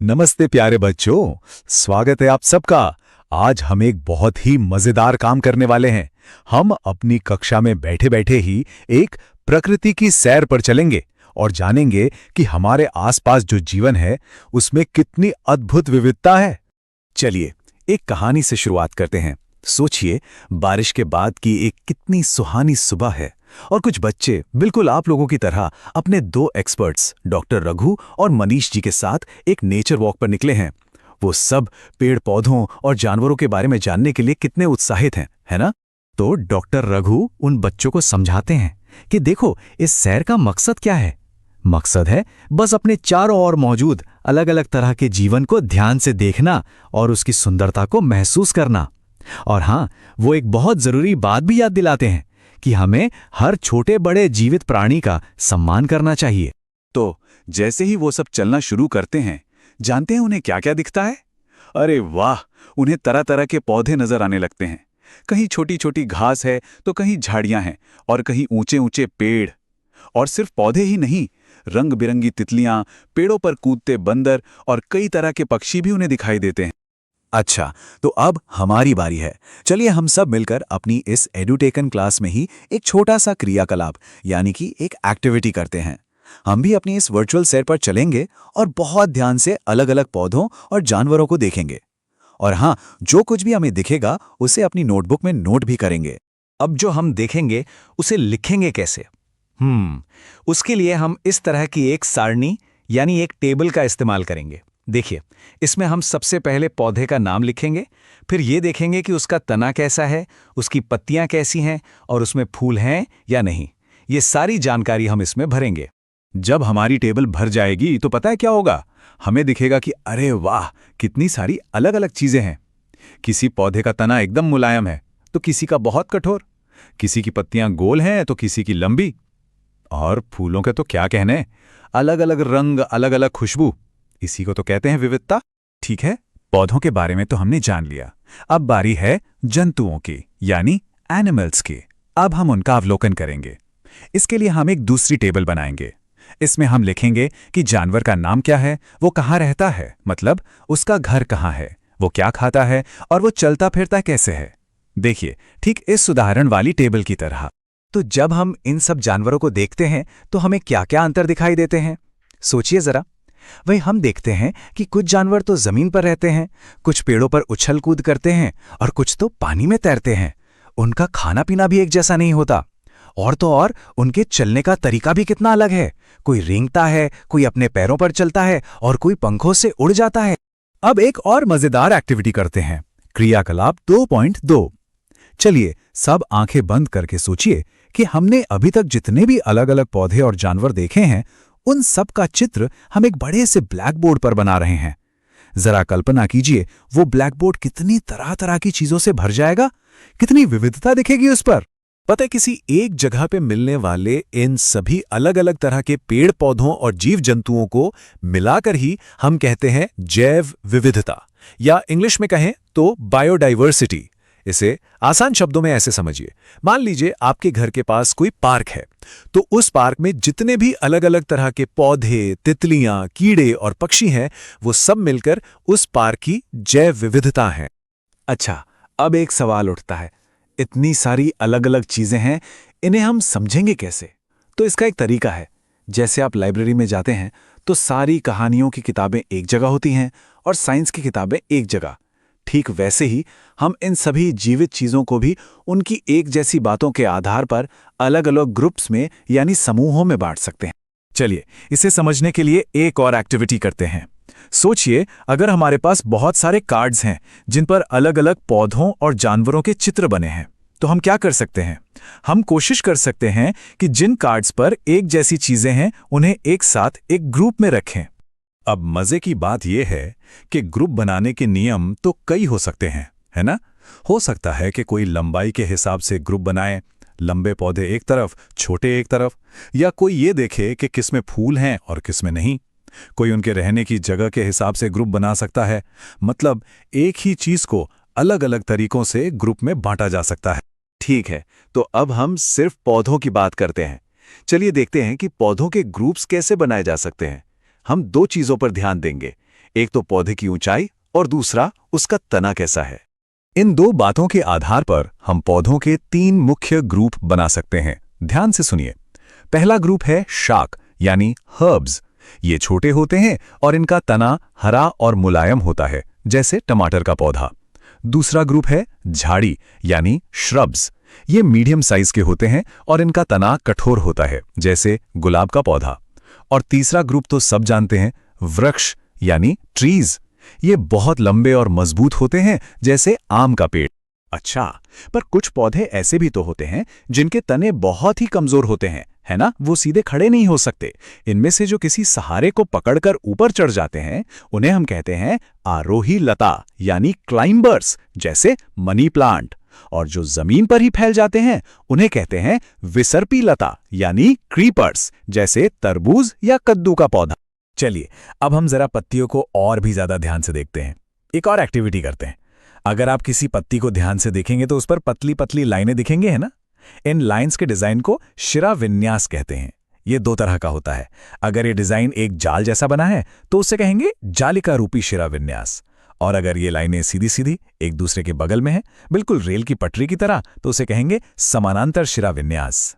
नमस्ते प्यारे बच्चों, स्वागत है आप सबका। आज हम एक बहुत ही मजेदार काम करने वाले हैं। हम अपनी कक्षा में बैठे-बैठे ही एक प्रकृति की सैर पर चलेंगे और जानेंगे कि हमारे आसपास जो जीवन है, उसमें कितनी अद्भुत विविधता है। चलिए, एक कहानी से शुरुआत करते हैं। सोचिए, बारिश के बाद की एक कितनी सुहानी सुबह है और कुछ बच्चे बिल्कुल आप लोगों की तरह अपने दो एक्सपर्ट्स डॉक्टर रघु और मनीष जी के साथ एक नेचर वॉक पर निकले हैं। वो सब पेड़ पौधों और जानवरों के बारे में जानने के लिए कितने उत्साहित हैं, है ना? तो डॉक्टर रघु उन बच्चों को समझाते हैं कि देखो, इस सैर का मकसद क्या है। मकसद है बस अपने चारों ओर मौजूद अलग अलग तरह के जीवन को ध्यान से देखना और उसकी सुंदरता को महसूस करना। और हाँ, वो एक बहुत जरूरी बात भी याद दिलाते हैं कि हमें हर छोटे बड़े जीवित प्राणी का सम्मान करना चाहिए। तो जैसे ही वो सब चलना शुरू करते हैं, जानते हैं उन्हें क्या क्या दिखता है? अरे वाह, उन्हें तरह तरह के पौधे नजर आने लगते हैं। कहीं छोटी छोटी घास है तो कहीं झाड़ियां हैं और कहीं ऊंचे ऊंचे पेड़। और सिर्फ पौधे ही नहीं, रंग बिरंगी तितलियां, पेड़ों पर कूदते बंदर और कई तरह के पक्षी भी उन्हें दिखाई देते हैं। अच्छा, तो अब हमारी बारी है। चलिए हम सब मिलकर अपनी इस एडुटेकन क्लास में ही एक छोटा सा क्रियाकलाप यानी कि एक एक्टिविटी करते हैं। हम भी अपनी इस वर्चुअल सैर पर चलेंगे और बहुत ध्यान से अलग अलग पौधों और जानवरों को देखेंगे। और हाँ, जो कुछ भी हमें दिखेगा उसे अपनी नोटबुक में नोट भी करेंगे। अब जो हम देखेंगे उसे लिखेंगे कैसे? उसके लिए हम इस तरह की एक सारणी यानी एक टेबल का इस्तेमाल करेंगे। देखिए, इसमें हम सबसे पहले पौधे का नाम लिखेंगे, फिर ये देखेंगे कि उसका तना कैसा है, उसकी पत्तियां कैसी हैं और उसमें फूल हैं या नहीं। ये सारी जानकारी हम इसमें भरेंगे। जब हमारी टेबल भर जाएगी तो पता है क्या होगा? हमें दिखेगा कि अरे वाह, कितनी सारी अलग अलग चीजें हैं। किसी पौधे का तना एकदम मुलायम है तो किसी का बहुत कठोर, किसी की पत्तियां गोल हैं तो किसी की लंबी। और फूलों के तो क्या कहने, अलग अलग रंग, अलग अलग खुशबू। इसी को तो कहते हैं विविधता। ठीक है, पौधों के बारे में तो हमने जान लिया। अब बारी है जंतुओं की यानी एनिमल्स की। अब हम उनका अवलोकन करेंगे। इसके लिए हम एक दूसरी टेबल बनाएंगे। इसमें हम लिखेंगे कि जानवर का नाम क्या है, वो कहाँ रहता है, मतलब उसका घर कहाँ है, वो क्या खाता है और वो चलता फिरता कैसे है। देखिए, ठीक इस उदाहरण वाली टेबल की तरह। तो जब हम इन सब जानवरों को देखते हैं तो हमें क्या क्या अंतर दिखाई देते हैं, सोचिए जरा। वही हम देखते हैं कि कुछ जानवर तो जमीन पर रहते हैं, कुछ पेड़ों पर उछल कूद करते हैं और कुछ तो पानी में तैरते हैं। उनका खाना पीना भी एक जैसा नहीं होता। और तो और उनके चलने का तरीका भी कितना अलग है। कोई रेंगता है, कोई अपने पैरों पर चलता है और कोई पंखों से उड़ जाता है। अब एक और मजेदार एक्टिविटी करते हैं, क्रियाकलाप 2.2। चलिए सब आंखें बंद करके सोचिए कि हमने अभी तक जितने भी अलग अलग पौधे और जानवर देखे हैं, उन सब का चित्र हम एक बड़े से ब्लैक बोर्ड पर बना रहे हैं। जरा कल्पना कीजिए, वो ब्लैक बोर्ड कितनी तरह तरह की चीजों से भर जाएगा, कितनी विविधता दिखेगी उस पर। पता है, किसी एक जगह पे मिलने वाले इन सभी अलग अलग तरह के पेड़ पौधों और जीव जंतुओं को मिलाकर ही हम कहते हैं जैव विविधता, या इंग्लिश में कहें तो बायोडाइवर्सिटी। इसे आसान शब्दों में ऐसे समझिए, मान लीजिए आपके घर के पास कोई पार्क है, तो उस पार्क में जितने भी अलग अलग तरह के पौधे, तितलियां, कीड़े और पक्षी हैं, वो सब मिलकर उस पार्क की जैव विविधता हैं। अच्छा, अब एक सवाल उठता है, इतनी सारी अलग अलग चीजें हैं, इन्हें हम समझेंगे कैसे? तो इसका एक तरीका है। जैसे आप लाइब्रेरी में जाते हैं तो सारी कहानियों की किताबें एक जगह होती हैं और साइंस की किताबें एक जगह। ठीक वैसे ही हम इन सभी जीवित चीजों को भी उनकी एक जैसी बातों के आधार पर अलग अलग ग्रुप्स में यानी समूहों में बांट सकते हैं। चलिए इसे समझने के लिए एक और एक्टिविटी करते हैं। सोचिए, अगर हमारे पास बहुत सारे कार्ड्स हैं जिन पर अलग अलग पौधों और जानवरों के चित्र बने हैं, तो हम क्या कर सकते हैं? हम कोशिश कर सकते हैं कि जिन कार्ड्स पर एक जैसी चीजें हैं उन्हें एक साथ एक ग्रुप में रखें। अब मजे की बात यह है कि ग्रुप बनाने के नियम तो कई हो सकते हैं, है ना? हो सकता है कि कोई लंबाई के हिसाब से ग्रुप बनाए, लंबे पौधे एक तरफ, छोटे एक तरफ, या कोई ये देखे कि किसमें फूल हैं और किसमें नहीं। कोई उनके रहने की जगह के हिसाब से ग्रुप बना सकता है। मतलब एक ही चीज को अलग अलग तरीकों से ग्रुप में बांटा जा सकता है। ठीक है, तो अब हम सिर्फ पौधों की बात करते हैं। चलिए देखते हैं कि पौधों के ग्रुप्स कैसे बनाए जा सकते हैं। हम दो चीजों पर ध्यान देंगे। एक तो पौधे की ऊंचाई और दूसरा उसका तना कैसा है। इन दो बातों के आधार पर हम पौधों के 3 मुख्य ग्रुप बना सकते हैं। ध्यान से सुनिए। पहला ग्रुप है शाक यानी हर्ब्स। ये छोटे होते हैं और इनका तना हरा और मुलायम होता है, जैसे टमाटर का पौधा। दूसरा ग्रुप है झाड़ी यानी श्रब्स। ये मीडियम साइज के होते हैं और इनका तना कठोर होता है, जैसे गुलाब का पौधा। और तीसरा ग्रुप तो सब जानते हैं, वृक्ष यानी ट्रीज। ये बहुत लंबे और मजबूत होते हैं, जैसे आम का पेड़। अच्छा, पर कुछ पौधे ऐसे भी तो होते हैं जिनके तने बहुत ही कमजोर होते हैं, है ना? वो सीधे खड़े नहीं हो सकते। इनमें से जो किसी सहारे को पकड़कर ऊपर चढ़ जाते हैं, उन्हें हम कहते हैं आरोही लता यानी क्लाइंबर्स, जैसे मनी प्लांट। और जो जमीन पर ही फैल जाते हैं, उन्हें कहते हैं विसर्पी लता यानी क्रीपर्स, जैसे तरबूज या कद्दू का पौधा। चलिए, अब हम जरा पत्तियों को और भी ज्यादा ध्यान से देखते हैं। एक और एक्टिविटी करते हैं। अगर आप किसी पत्ती को ध्यान से देखेंगे तो उस पर पतली पतली लाइनें दिखेंगे, है ना? इन लाइंस के डिजाइन को शिरा विन्यास कहते हैं। ये 2 तरह का होता है। अगर ये डिजाइन एक जाल जैसा बना है तो उसे कहेंगे जालिका रूपी शिरा विन्यास। और अगर ये लाइनें सीधी सीधी एक दूसरे के बगल में हैं, बिल्कुल रेल की पटरी की तरह, तो उसे कहेंगे समानांतर शिरा विन्यास।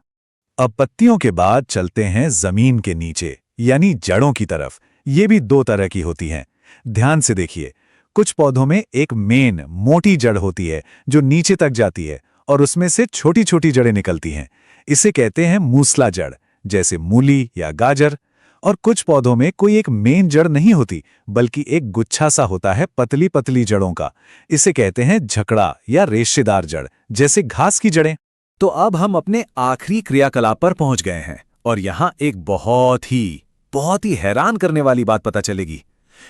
अब पत्तियों के बाद चलते हैं जमीन के नीचे यानी जड़ों की तरफ। ये भी 2 तरह की होती हैं। ध्यान से देखिए। कुछ पौधों में एक मेन मोटी जड़ होती है जो नीचे तक जाती है और उसमें से छोटी छोटी जड़ें निकलती हैं। इसे कहते हैं मूसला जड़, जैसे मूली या गाजर। और कुछ पौधों में कोई एक मेन जड़ नहीं होती, बल्कि एक गुच्छा सा होता है पतली पतली जड़ों का। इसे कहते हैं झकड़ा या रेशेदार जड़, जैसे घास की जड़ें। तो अब हम अपने आखिरी क्रियाकलाप पर पहुंच गए हैं और यहां एक बहुत ही हैरान करने वाली बात पता चलेगी।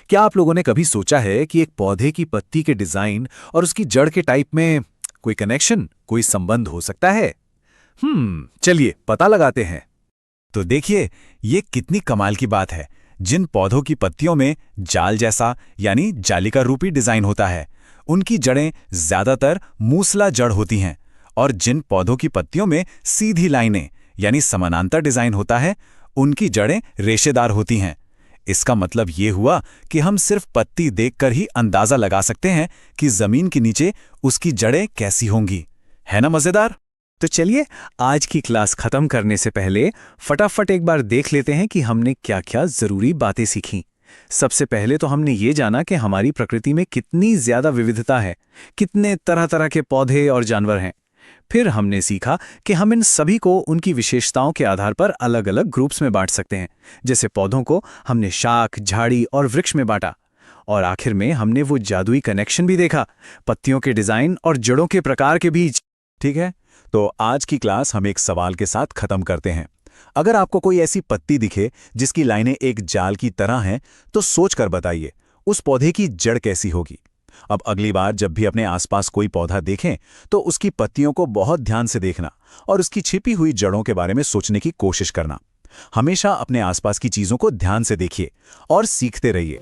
क्या आप लोगों ने कभी सोचा है कि एक पौधे की पत्ती के डिजाइन और उसकी जड़ के टाइप में कोई कनेक्शन, कोई संबंध हो सकता है? चलिए पता लगाते हैं। तो देखिए, ये कितनी कमाल की बात है। जिन पौधों की पत्तियों में जाल जैसा यानी जालिका रूपी डिजाइन होता है, उनकी जड़ें ज्यादातर मूसला जड़ होती हैं, और जिन पौधों की पत्तियों में सीधी लाइनें यानी समानांतर डिजाइन होता है, उनकी जड़ें रेशेदार होती हैं। इसका मतलब ये हुआ कि हम सिर्फ पत्ती देखकर ही अंदाजा लगा सकते हैं कि जमीन के नीचे उसकी जड़ें कैसी होंगी। है ना मजेदार? तो चलिए, आज की क्लास खत्म करने से पहले फटाफट एक बार देख लेते हैं कि हमने क्या क्या जरूरी बातें सीखी। सबसे पहले तो हमने ये जाना कि हमारी प्रकृति में कितनी ज्यादा विविधता है, कितने तरह तरह के पौधे और जानवर हैं। फिर हमने सीखा कि हम इन सभी को उनकी विशेषताओं के आधार पर अलग अलग ग्रुप्स में बांट सकते हैं। जैसे पौधों को हमने शाख, झाड़ी और वृक्ष में बांटा। और आखिर में हमने वो जादुई कनेक्शन भी देखा, पत्तियों के डिजाइन और जड़ों के प्रकार के बीच। ठीक है, तो आज की क्लास हम एक सवाल के साथ खत्म करते हैं। अगर आपको कोई ऐसी पत्ती दिखे जिसकी लाइनें एक जाल की तरह हैं, तो सोचकर बताइए उस पौधे की जड़ कैसी होगी। अब अगली बार जब भी अपने आसपास कोई पौधा देखें तो उसकी पत्तियों को बहुत ध्यान से देखना और उसकी छिपी हुई जड़ों के बारे में सोचने की कोशिश करना। हमेशा अपने आसपास की चीजों को ध्यान से देखिए और सीखते रहिए।